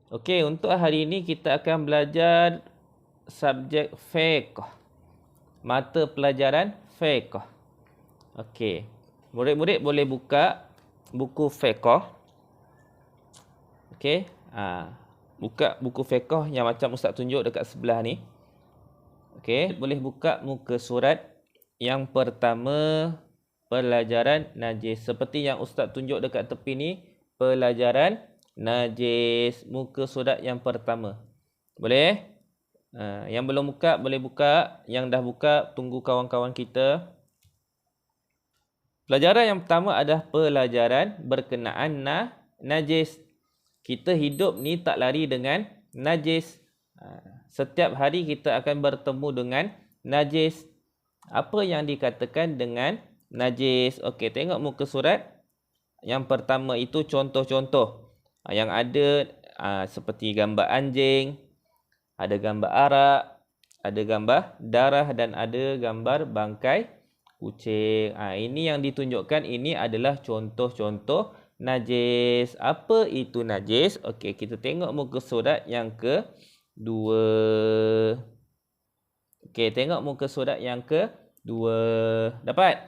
Okey, untuk hari ini kita akan belajar subjek fiqh. Mata pelajaran fiqh. Okey. Murid-murid boleh buka buku fiqh. Okey. Buka buku fiqh yang macam Ustaz tunjuk dekat sebelah ni. Okey, boleh buka muka surat yang pertama, pelajaran najis. Seperti yang Ustaz tunjuk dekat tepi ni, pelajaran najis, muka surat yang pertama. Boleh? Yang belum buka boleh buka, yang dah buka tunggu kawan-kawan kita. Pelajaran yang pertama adalah pelajaran berkenaan najis. Kita hidup ni tak lari dengan najis. Setiap hari kita akan bertemu dengan najis. Apa yang dikatakan dengan najis? Okey, tengok muka surat. Yang pertama itu contoh-contoh. Yang ada seperti gambar anjing, ada gambar arak, ada gambar darah dan ada gambar bangkai kucing. Ini yang ditunjukkan, ini adalah contoh-contoh najis. Apa itu najis? Okey, kita tengok muka surat yang kedua. Okey, tengok muka surat yang kedua. Dapat?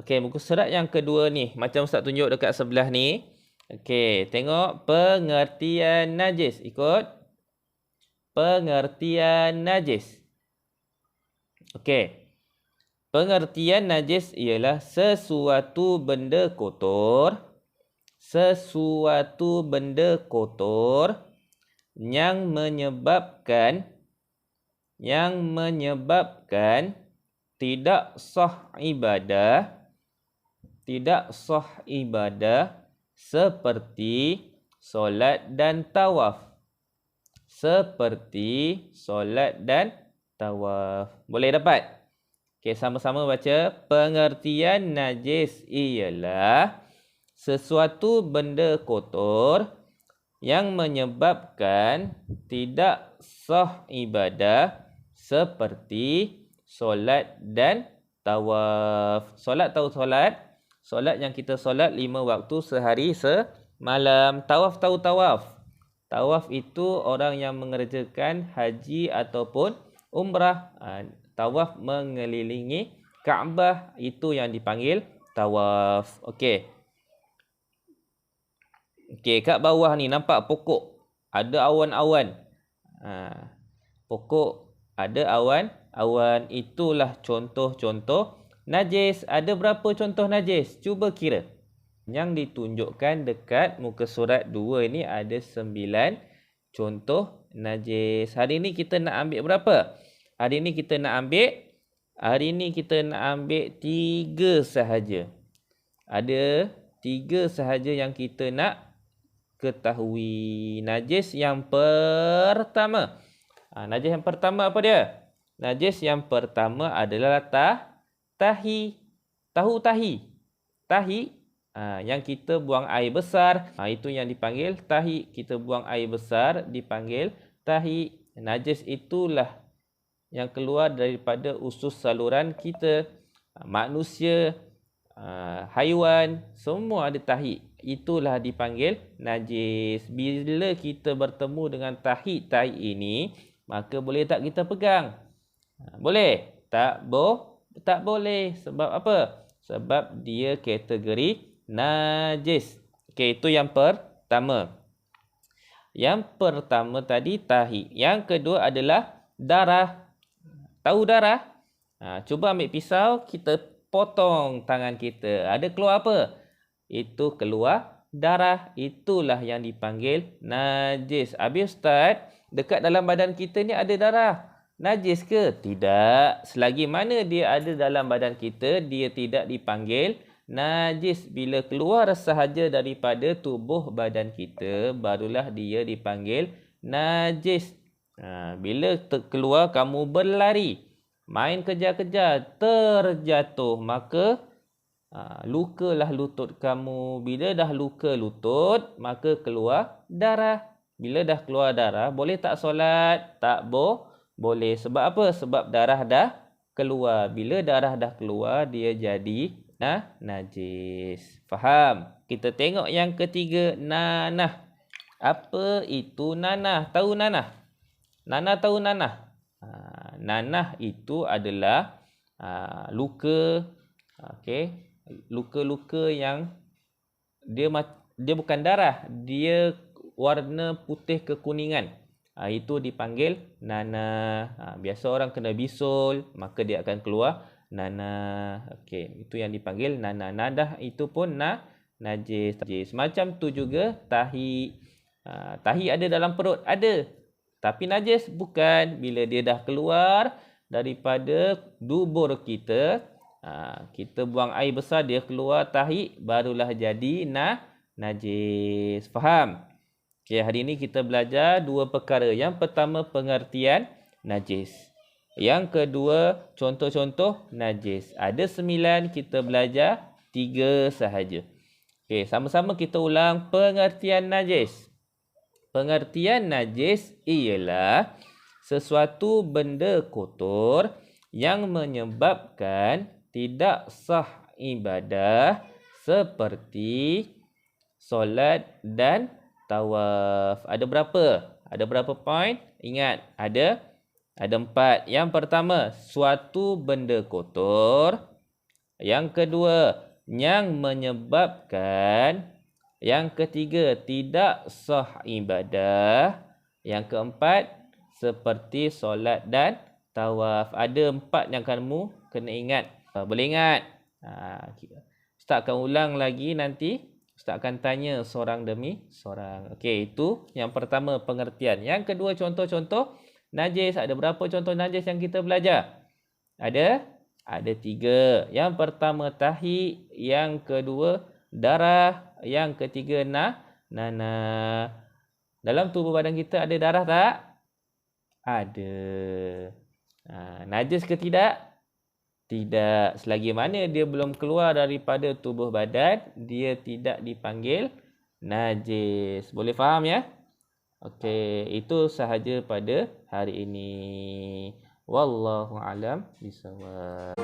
Okey, muka surat yang kedua ni, macam Ustaz tunjuk dekat sebelah ni. Okey, tengok pengertian najis. Ikut. Pengertian najis. Okey. Pengertian najis ialah sesuatu benda kotor. Sesuatu benda kotor yang menyebabkan tidak sah ibadah. Tidak sah ibadah seperti solat dan tawaf. Seperti solat dan tawaf. Boleh dapat? Okey, sama-sama baca. Pengertian najis ialah sesuatu benda kotor yang menyebabkan tidak sah ibadah seperti solat dan tawaf. Solat tahu solat? Solat yang kita solat 5 waktu sehari semalam. Tawaf tahu tawaf? Tawaf itu orang yang mengerjakan haji ataupun umrah. Tawaf mengelilingi Kaabah, itu yang dipanggil tawaf. Okey. Okey, kat bawah ni nampak pokok. Ada awan-awan. Pokok ada awan-awan. Itulah contoh-contoh najis. Ada berapa contoh najis? Cuba kira. Yang ditunjukkan dekat muka surat 2 ni ada 9 contoh najis. Hari ni kita nak ambil berapa? Hari ni kita nak ambil 3 sahaja. Ada 3 sahaja yang kita nak ketahui. Najis yang pertama. Najis yang pertama apa dia? Najis yang pertama adalah tahi. Tahu tahi? Tahi yang kita buang air besar, itu yang dipanggil tahi. Kita buang air besar dipanggil tahi. Najis itulah yang keluar daripada usus saluran kita. Manusia, haiwan, semua ada tahi. Itulah dipanggil najis. Bila kita bertemu dengan tahi ini, maka boleh tak kita pegang? Boleh? Tak boleh. Sebab apa? Sebab dia kategori najis. Okey, itu yang pertama. Yang pertama tadi tahi. Yang kedua adalah darah. Tahu darah? Cuba ambil pisau, kita potong tangan kita. Ada keluar apa? Itu keluar darah. Itulah yang dipanggil najis. Habis Ustaz, dekat dalam badan kita ni ada darah. Najis ke? Tidak. Selagi mana dia ada dalam badan kita, dia tidak dipanggil najis. Bila keluar sahaja daripada tubuh badan kita, barulah dia dipanggil najis. Bila keluar kamu berlari, main kejar-kejar, terjatuh, maka lukalah lutut kamu. Bila dah luka lutut, maka keluar darah. Bila dah keluar darah, boleh tak solat? Tak boleh. Sebab apa? Sebab darah dah keluar. Bila darah dah keluar, dia jadi najis. Faham? Kita tengok yang ketiga, nanah. Apa itu nanah? Tahu nanah? Nanah tahu nanah? Nanah itu adalah luka, okey, luka-luka yang dia bukan darah, dia warna putih kekuningan. Itu dipanggil nanah. Biasa orang kena bisul, maka dia akan keluar nanah. Okey, itu yang dipanggil nanah. Nadah itu pun najis. Macam tu juga tahi. Tahi ada dalam perut? Ada. Tapi najis? Bukan. Bila dia dah keluar daripada dubur kita, kita buang air besar, dia keluar tahi, barulah jadi najis. Faham? Okay, hari ini kita belajar dua perkara. Yang pertama, pengertian najis. Yang kedua, contoh-contoh najis. Ada 9, kita belajar 3 sahaja. Okay, sama-sama kita ulang pengertian najis. Pengertian najis ialah sesuatu benda kotor yang menyebabkan tidak sah ibadah seperti solat dan tawaf. Ada berapa? Ada berapa poin? Ingat, ada 4. Yang pertama, suatu benda kotor. Yang kedua, yang menyebabkan. Yang ketiga, tidak sah ibadah. Yang keempat, seperti solat dan tawaf. Ada 4 yang kamu kena ingat. Boleh ingat? Ustaz akan ulang lagi nanti. Ustaz akan tanya seorang demi seorang. Okey, itu yang pertama, pengertian. Yang kedua, contoh-contoh najis. Ada berapa contoh najis yang kita belajar? Ada 3. Yang pertama tahi, yang kedua darah, yang ketiga nanah. Dalam tubuh badan kita ada darah tak? Ada. Najis ke tidak? Tidak. Selagi mana dia belum keluar daripada tubuh badan, dia tidak dipanggil najis. Boleh faham ya? Okey, itu sahaja pada hari ini. Wallahu alam bisawab.